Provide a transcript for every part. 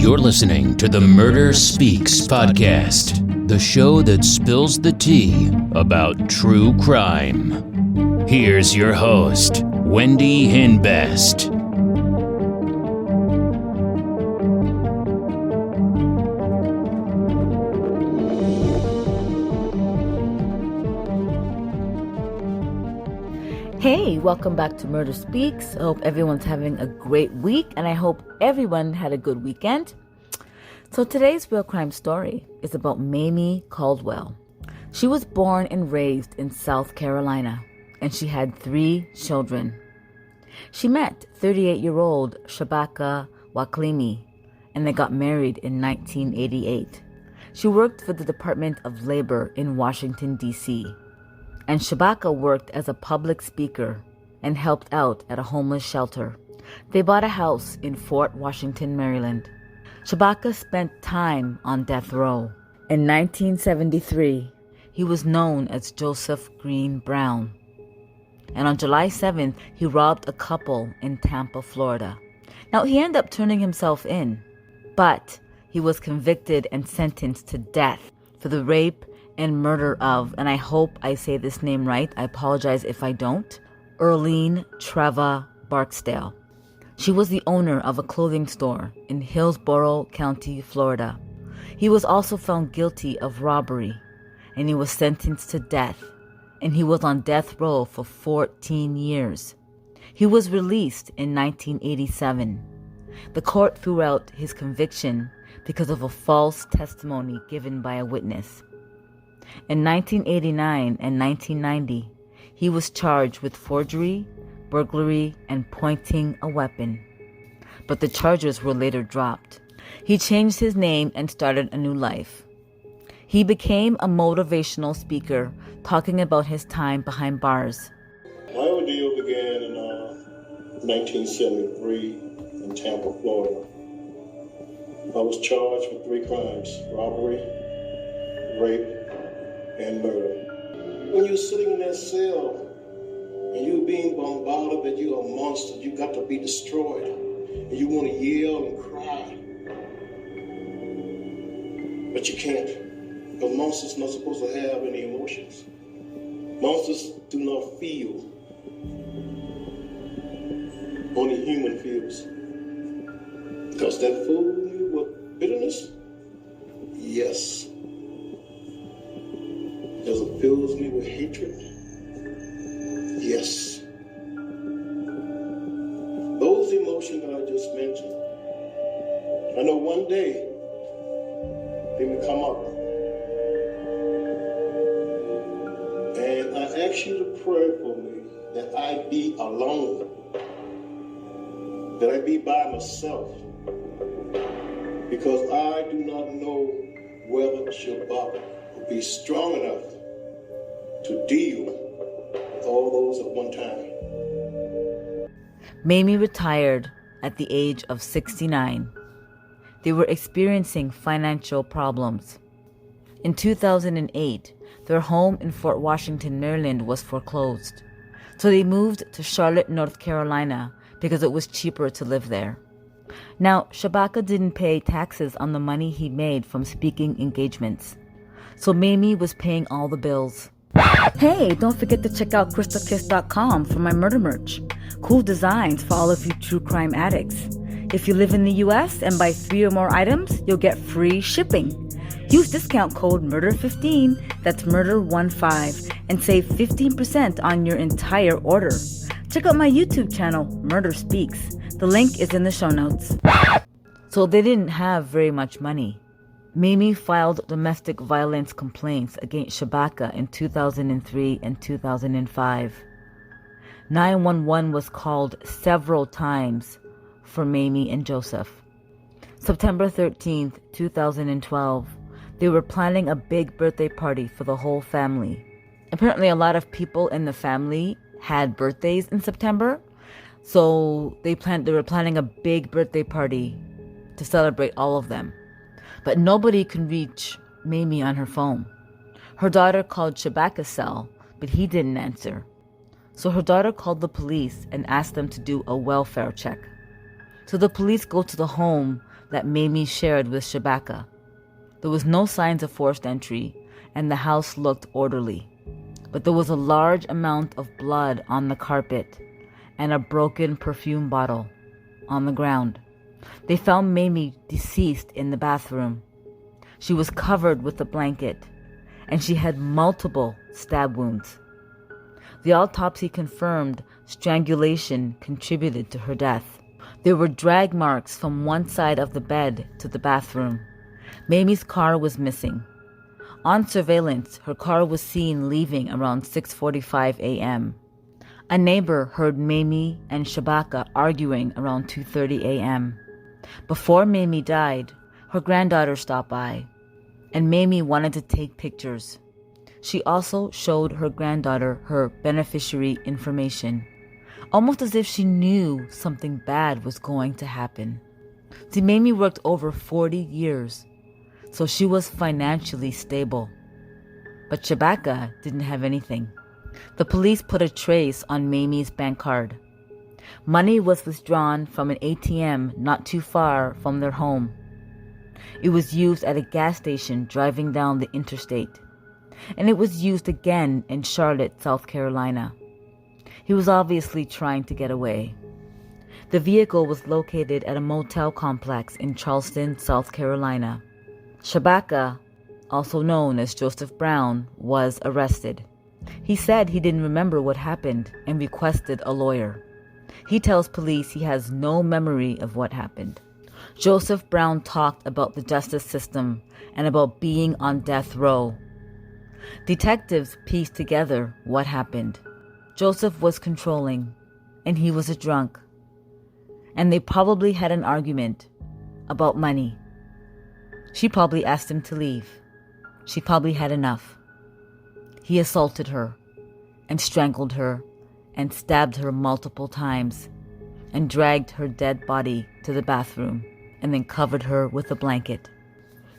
You're listening to the Murder Speaks podcast, the show that spills the tea about true crime. Here's your host, Wendy Hinbest. Hey, welcome back to Murder Speaks. I hope everyone's having a great week, and I hope everyone had a good weekend. So today's real crime story is about Mamie Caldwell. She was born and raised in South Carolina, and she had 3 children. She met 38-year-old Shabaka Waklimi, and they got married in 1988. She worked for the Department of Labor in Washington, D.C., and Shabaka worked as a public speaker and helped out at a homeless shelter. They bought a house in Fort Washington, Maryland. Shabaka spent time on death row. In 1973, he was known as Joseph Green Brown. And on July 7th, he robbed a couple in Tampa, Florida. Now, he ended up turning himself in, but he was convicted and sentenced to death for the rape and murder of, and I hope I say this name right, I apologize if I don't, Earlene Treva Barksdale. She was the owner of a clothing store in Hillsborough County, Florida. He was also found guilty of robbery, and he was sentenced to death, and he was on death row for 14 years. He was released in 1987. The court threw out his conviction because of a false testimony given by a witness. In 1989 and 1990, he was charged with forgery, burglary, and pointing a weapon. But the charges were later dropped. He changed his name and started a new life. He became a motivational speaker, talking about his time behind bars. My ordeal began in 1973 in Tampa, Florida. I was charged with 3 crimes: robbery, rape, and murder. When you're sitting in that cell and you're being bombarded that you're a monster, you got to be destroyed, and you want to yell and cry, but you can't, because monsters not supposed to have any emotions. Monsters do not feel. Only human feels. Because that fool you with bitterness? Yes. Does it fill me with hatred? Yes. Those emotions that I just mentioned, I know one day they will come up. And I ask you to pray for me that I be alone, that I be by myself, because I do not know whether Shabbat will be strong enough to deal with all those at one time. Mamie retired at the age of 69. They were experiencing financial problems. In 2008, their home in Fort Washington, Maryland was foreclosed. So they moved to Charlotte, North Carolina, because it was cheaper to live there. Now, Shabaka didn't pay taxes on the money he made from speaking engagements. So Mamie was paying all the bills. Hey, don't forget to check out crystalkiss.com for my murder merch. Cool designs for all of you true crime addicts. If you live in the US and buy 3 or more items, you'll get free shipping. Use discount code MURDER15, that's MURDER15, and save 15% on your entire order. Check out my YouTube channel, Murder Speaks. The link is in the show notes. So they didn't have very much money. Mamie filed domestic violence complaints against Shabaka in 2003 and 2005. 911 was called several times for Mamie and Joseph. September 13th, 2012, they were planning a big birthday party for the whole family. Apparently, a lot of people in the family had birthdays in September, so they were planning a big birthday party to celebrate all of them. But nobody could reach Mamie on her phone. Her daughter called Shabaka's cell, but he didn't answer. So her daughter called the police and asked them to do a welfare check. So the police go to the home that Mamie shared with Shabaka. There was no signs of forced entry, and the house looked orderly. But there was a large amount of blood on the carpet and a broken perfume bottle on the ground. They found Mamie deceased in the bathroom. She was covered with a blanket, and she had multiple stab wounds. The autopsy confirmed strangulation contributed to her death. There were drag marks from one side of the bed to the bathroom. Mamie's car was missing. On surveillance, her car was seen leaving around 6:45 a.m. A neighbor heard Mamie and Shabaka arguing around 2:30 a.m. Before Mamie died, her granddaughter stopped by, and Mamie wanted to take pictures. She also showed her granddaughter her beneficiary information, almost as if she knew something bad was going to happen. See, Mamie worked over 40 years, so she was financially stable. But Shabaka didn't have anything. The police put a trace on Mamie's bank card. Money was withdrawn from an ATM not too far from their home. It was used at a gas station driving down the interstate. And it was used again in Charlotte, South Carolina. He was obviously trying to get away. The vehicle was located at a motel complex in Charleston, South Carolina. Shabaka, also known as Joseph Brown, was arrested. He said he didn't remember what happened and requested a lawyer. He tells police he has no memory of what happened. Joseph Brown talked about the justice system and about being on death row. Detectives pieced together what happened. Joseph was controlling, and he was a drunk. And they probably had an argument about money. She probably asked him to leave. She probably had enough. He assaulted her and strangled her and stabbed her multiple times and dragged her dead body to the bathroom and then covered her with a blanket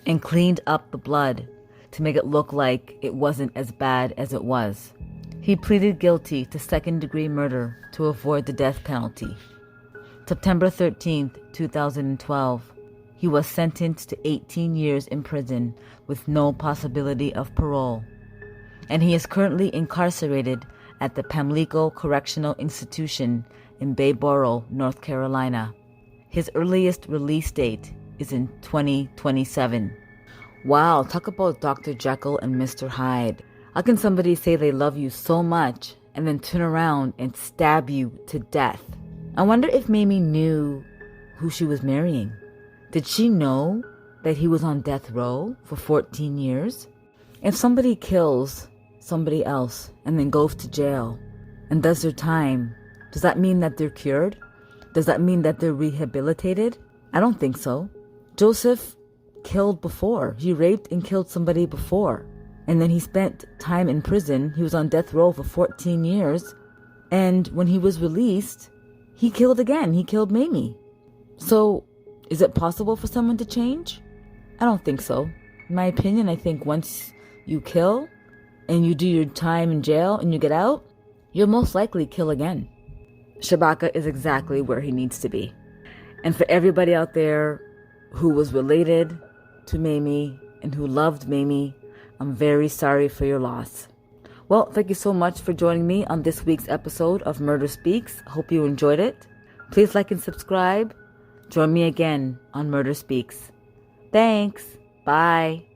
and cleaned up the blood to make it look like it wasn't as bad as it was. He pleaded guilty to second-degree murder to avoid the death penalty. September 13th, 2012, he was sentenced to 18 years in prison with no possibility of parole, and he is currently incarcerated at the Pamlico Correctional Institution in Bayboro, North Carolina. His earliest release date is in 2027. Wow, talk about Dr. Jekyll and Mr. Hyde. How can somebody say they love you so much and then turn around and stab you to death? I wonder if Mamie knew who she was marrying. Did she know that he was on death row for 14 years? If somebody kills somebody else and then goes to jail and does their time, does that mean that they're cured? Does that mean that they're rehabilitated? I don't think so. Joseph killed before. He raped and killed somebody before. And then he spent time in prison. He was on death row for 14 years. And when he was released, he killed again. He killed Mamie. So, is it possible for someone to change? I don't think so. In my opinion, I think once you kill and you do your time in jail and you get out, you'll most likely kill again. Shabaka is exactly where he needs to be. And for everybody out there who was related to Mamie and who loved Mamie, I'm very sorry for your loss. Well, thank you so much for joining me on this week's episode of Murder Speaks. Hope you enjoyed it. Please like and subscribe. Join me again on Murder Speaks. Thanks. Bye.